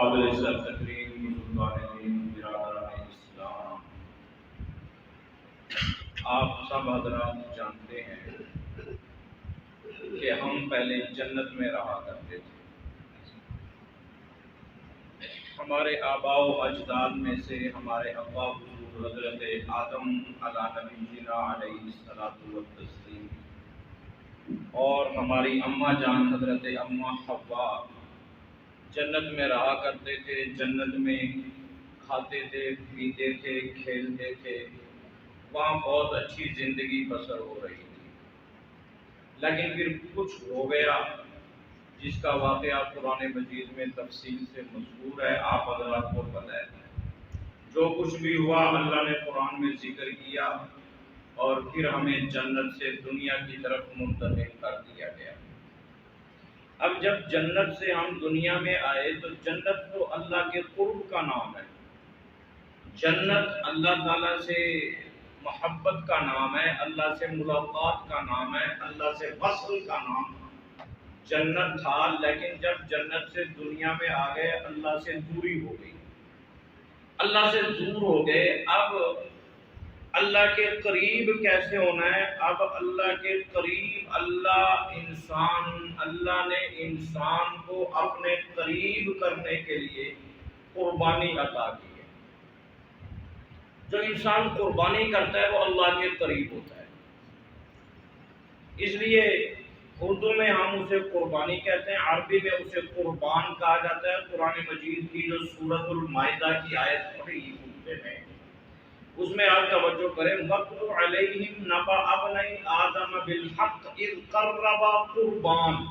قابل عزت تقریم بزرگان دین برادران اسلام، آپ سب حضرات جانتے ہیں کہ ہم پہلے جنت میں رہا کرتے تھے۔ ہمارے آباء و اجداد میں سے ہمارے ابا حضور حضرت آدم علیٰ نبینا علیہ الصلوۃ والتسلیم اور ہماری اماں جان حضرت اماں حوا جنت میں رہا کرتے تھے، جنت میں کھاتے تھے، پیتے تھے، کھیلتے تھے، وہاں بہت اچھی زندگی بسر ہو رہی تھی۔ لیکن پھر کچھ ہو گیا جس کا واقعہ قرآن مجید میں تفصیل سے مذکور ہے، آپ حضرات کو پتہ ہے۔ جو کچھ بھی ہوا اللہ نے قرآن میں ذکر کیا اور پھر ہمیں جنت سے دنیا کی طرف منتقل کر دیا گیا۔ اب جب جنت سے ہم دنیا میں آئے تو جنت تو اللہ کے قرب کا نام ہے، جنت اللہ تعالیٰ سے محبت کا نام ہے، اللہ سے ملاقات کا نام ہے، اللہ سے وصل کا نام جنت تھا۔ لیکن جب جنت سے دنیا میں آ گئے اللہ سے دوری ہو گئی، اللہ سے دور ہو گئے۔ اب اللہ کے قریب کیسے ہونا ہے؟ اب اللہ کے قریب اللہ نے انسان کو اپنے قریب کرنے کے لیے قربانی عطا کی ہے۔ جو انسان قربانی کرتا ہے وہ اللہ کے قریب ہوتا ہے۔ اس لیے اردو میں ہم اسے قربانی کہتے ہیں، عربی میں اسے قربان کہا جاتا ہے۔ قرآن مجید کی جو سورۃ المائدہ کی آیت پڑھی خطبے میں، اس میں آپ توجہ کریں، وَاتْلُ عَلَيْهِمْ نَبَأَ ابْنَيْ آدَمَ بِالْحَقِّ إِذْ قَرَّبَا قُرْبَانًا۔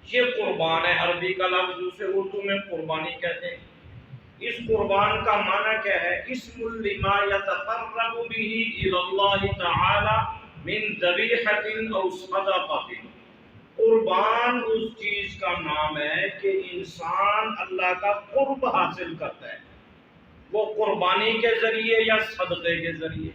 یہ قربان ہے، عربی کا لفظ، اسے اردو میں قربانی کہتے ہیں۔ اس قربان کا معنی کیا ہے؟ اسم لما يتقرب به الى اللہ تعالی من ذبیحۃ او صدقۃ۔ قربان اس چیز کا نام ہے کہ انسان اللہ کا قرب حاصل کرتا ہے، وہ قربانی کے ذریعے یا صدقے کے ذریعے۔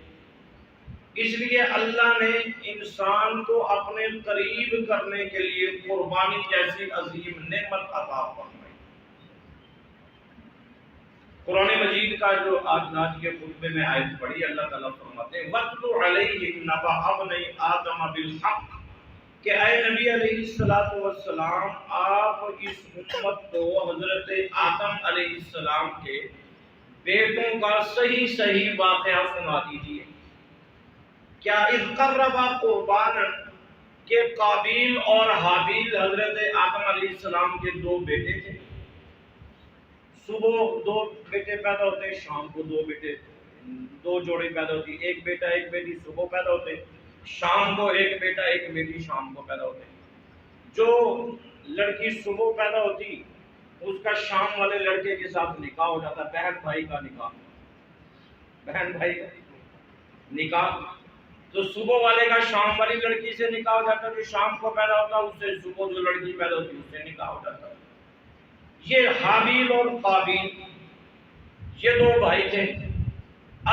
اس لیے اللہ نے انسان کو اپنے قریب کرنے کے لیے قربانی جیسی عظیم نعمت عطا فرمائی۔ قرآن مجید کا جو آج کے خطبے میں آیت پڑھی، اللہ تعالیٰ فرماتے ہیں وَاتْلُ عَلَيْهِمْ نَبَأَ ابْنَيْ آدَمَ بِالْحَقِّ، کہ اے نبی علیہ الصلوۃ والسلام آپ اس امت کو حضرت آدم علیہ السلام کے بیٹوں کا صحیح واقعہ سنا دیجیے۔ کیا اذ قربا قربانا، کہ قابیل اور حابیل حضرت آدم علیہ السلام کے دو بیٹے تھے۔ صبح دو بیٹے پیدا ہوتے، شام کو دو جوڑے پیدا ہوتی، ایک بیٹا ایک بیٹی صبح پیدا ہوتے، شام کو ایک بیٹا ایک بیٹی شام کو پیدا ہوتے۔ جو لڑکی صبح پیدا ہوتی اس کا شام والے لڑکے کے ساتھ نکاح ہو جاتا، بہن بھائی کا نکاح۔ تو صبح والے کا شام والی لڑکی سے نکاح ہو جاتا، جو شام کو پیدا ہوتا اس سے صبح جو لڑکی پیدا ہوتی اس سے نکاح ہو جاتا۔ یہ حابیل اور قابیل یہ دو بھائی تھے۔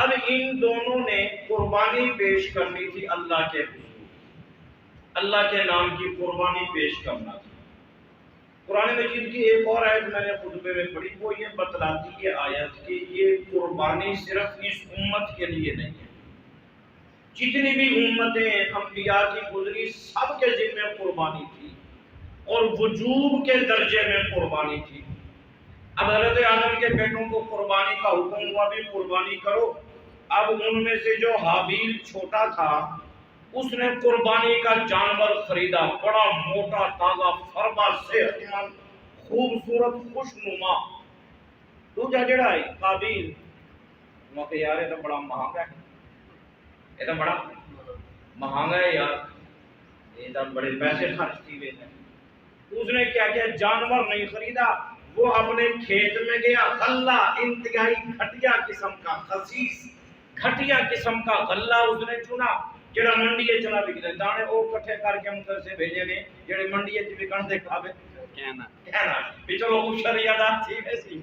اب ان دونوں نے قربانی پیش کرنی تھی اللہ کے حضور، اللہ کے نام کی قربانی پیش کرنا تھی۔ قرآن مجید کی ایک اور آیت میں نے خطبے میں پڑھی، وہ یہ بتلاتی ہے آیت کہ یہ قربانی صرف اس امت کے لیے نہیں ہے، جتنی بھی امتیں انبیاء کی گزری سب کے ذمہ قربانی تھی اور وجوب کے درجے میں قربانی تھی۔ اب حضرت آدم کے بیٹوں کو قربانی کا حکم ہوا بھی قربانی کرو۔ اب ان میں سے جو حابیل چھوٹا تھا اس نے قربانی کا جانور خریدا، بڑا موٹا تازہ فرما صحت مند خوبصورت خوشنما۔ دوجا جڑا ہے قابیل، وہ کہ یار یہ تو بڑا مہنگا ہے، یہ تو بڑا مہنگا ہے یار، یہ تو بڑے پیسے خرچ کیے ہیں۔ اس نے کیا کیا؟ جانور نہیں خریدا، وہ اپنے کھیت میں گیا، غلہ انتہائی گھٹیا قسم کا خسیس گھٹیا قسم کا غلہ اس نے چنا، جڑا منڈی چلا بکتا، دانے وہ کٹھے کر کے مصر سے بھیجے نے جڑے منڈی چ بکن دے کھاوے کہنا بھی چلو شریعت تھی ویسی۔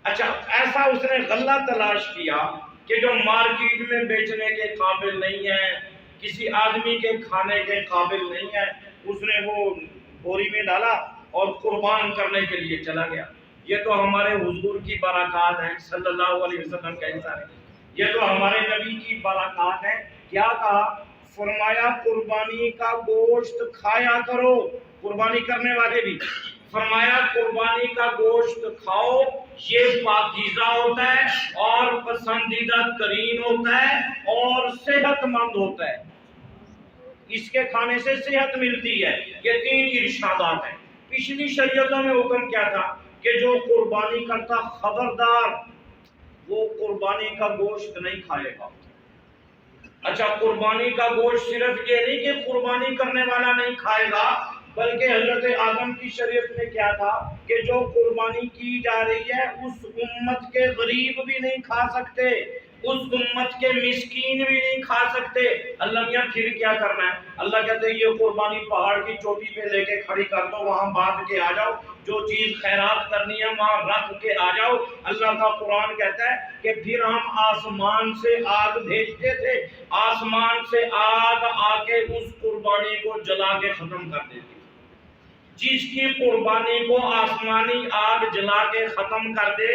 اچھا ایسا اس نے غلہ تلاش کیا کہ جو مارکیٹ میں بیچنے کے قابل نہیں ہے، کسی آدمی کے کھانے کے قابل نہیں ہے۔ اس نے وہ بوری میں ڈالا اور قربان کرنے کے لیے چلا گیا۔ یہ تو ہمارے حضور کی برکات ہیں صلی اللہ علیہ وسلم کا انسان ہے، یہ تو ہمارے نبی کی برکات ہیں۔ کیا کہا؟ فرمایا قربانی کا گوشت کھایا کرو، قربانی کرنے والے بھی۔ فرمایا قربانی کا گوشت کھاؤ، یہ پاکیزہ ہوتا ہے اور پسندیدہ ترین ہوتا ہے اور صحت مند ہوتا ہے، اس کے کھانے سے صحت ملتی ہے۔ یہ 3 ارشادات ہیں۔ پچھلی شریعتوں میں حکم کیا تھا کہ جو قربانی کرتا خبردار وہ قربانی کا گوشت نہیں کھائے گا۔ اچھا، قربانی کا گوشت صرف یہ نہیں کہ قربانی کرنے والا نہیں کھائے گا، بلکہ حضرت آدم کی شریعت میں کیا تھا کہ جو قربانی کی جا رہی ہے اس امت کے غریب بھی نہیں کھا سکتے، اس امت کے مسکین بھی نہیں کھا سکتے۔ اللہ میاں پھر کیا کرنا ہے؟ اللہ کہتے ہیں یہ قربانی پہاڑ کی چوٹی پہ لے کے کھڑی کر دو، وہاں باندھ کے آ جاؤ، جو چیز خیرات کرنی ہے وہاں رکھ کے آ جاؤ۔ اللہ کا قرآن کہتا ہے کہ پھر ہم آسمان سے آگ بھیجتے تھے، آسمان سے آگ آ کے اس قربانی کو جلا کے ختم کر دیتی۔ جس کی قربانی کو آسمانی آگ جلا کے ختم کر دے،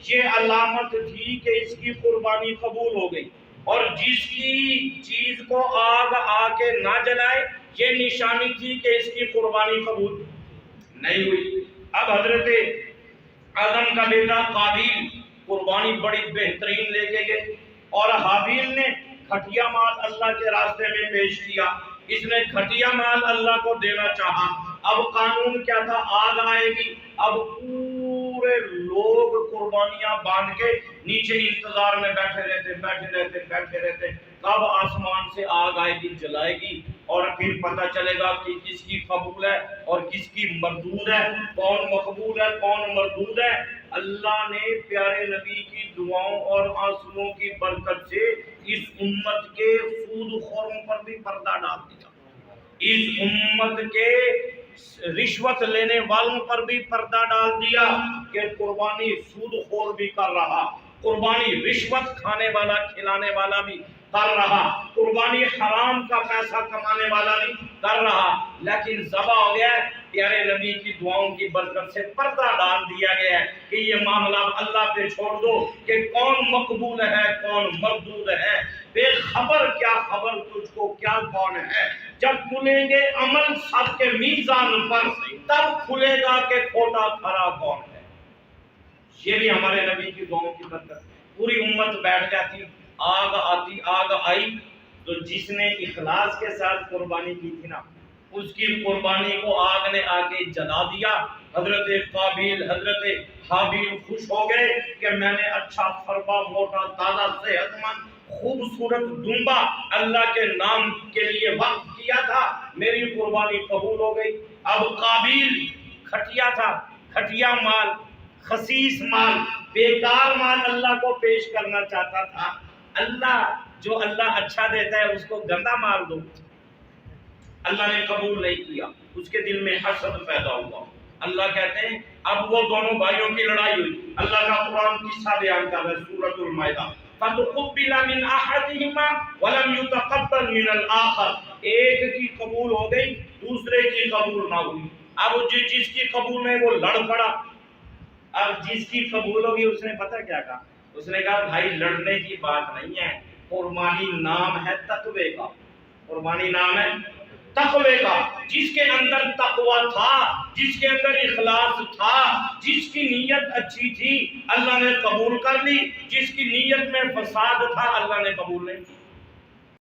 یہ علامت تھی کہ اس کی قربانی قبول ہو گئی، اور جس کی چیز کو آگ آ کے نہ جلائے، یہ نشانی تھی کہ اس کی قربانی قبول نہیں ہوئی۔ اب حضرت آدم کا بیٹا قابیل قربانی بڑی بہترین لے کے گئے، اور حابیل نے گھٹیا مال اللہ کے راستے میں پیش کیا، اس نے گھٹیا مال اللہ کو دینا چاہا۔ اب قانون کیا تھا؟ آگ آئے گی، اب پورے لوگ قربانیاں باندھ کے نیچے انتظار میں بیٹھے رہتے کب آسمان سے آگ آئے گی، جلائے گی، اور پھر پتہ چلے گا کہ کس کی قبول ہے اور کس کی مردود ہے، کون مقبول ہے کون مردود ہے۔ اللہ نے پیارے نبی کی دعاؤں اور آنسوؤں کی برکت سے اس امت کے سود خوروں پر بھی پردہ ڈال دیا، اس امت کے رشوت لینے والوں پر بھی پردہ ڈال دیا کہ قربانی سود خور بھی کر رہا، قربانی رشوت کھانے والا کھلانے والا بھی کر رہا، قربانی حرام کا پیسہ کمانے والا بھی کر رہا، لیکن ذبح ہو گیا ہے۔ پیارے نبی کی دعاؤں کی برکت سے پردہ ڈال دیا گیا ہے کہ یہ معاملہ اللہ پہ چھوڑ دو کہ کون مقبول ہے کون مردود ہے۔ بے خبر کیا خبر تجھ کو کیا کون ہے، جب کھلیں گے عمل سب کے میزان پر تب کھلے گا کہ کھوٹا کھرا کون ہے۔ یہ بھی ہمارے نبی کی دعاؤں کی برکت۔ پوری امت بیٹھ جاتی، آگ آتی، آگ آئی تو جس نے اخلاص کے ساتھ قربانی کی تھی نا، اس کی قربانی کو آگ نے آ کے جلا دیا۔ حضرت قابیل حضرت حابیل خوش ہو گئے کہ میں نے اچھا فربا موٹا تازہ صحت مند خوبصورت دمبا اللہ کے نام کے لیے وقف کیا تھا، میری قربانی قبول ہو گئی۔ اب قابیل کھٹیا تھا، کھٹیا مال، خسیس مال، بیکار مال اللہ کو پیش کرنا چاہتا تھا۔ اللہ جو اللہ اچھا دیتا ہے اس کو گندا مال دو، اللہ نے قبول نہیں کیا، اس کے دل میں حسد پیدا ہوا۔ اللہ کہتے ہیں اب وہ دونوں بھائیوں کی لڑائی ہوئی۔ اللہ کا قرآن قصہ بیان کر رہا ہے سورۃ المائدہ، فَتُقُبِّلَ مِنْ أَحَدِهِمَا وَلَمْ يُتَقَبَّلْ مِنَ الْآخَرِ، ایک کی قبول ہو گئی دوسرے کی قبول نہ ہوئی۔ اب جس کی قبول نہیں وہ لڑ پڑا، اب جس کی قبول ہوگی اس نے پتہ کیا کہا؟ اس نے کہا بھائی لڑنے کی بات نہیں ہے، قربانی نام ہے تقوی کا، قربانی نام ہے تقوی کا۔ جس کے اندر تقوی تھا، جس کے اندر اخلاص تھا، جس کی نیت اچھی تھی اللہ نے قبول کر لی، جس کی نیت میں فساد تھا اللہ نے قبول نہیں کی۔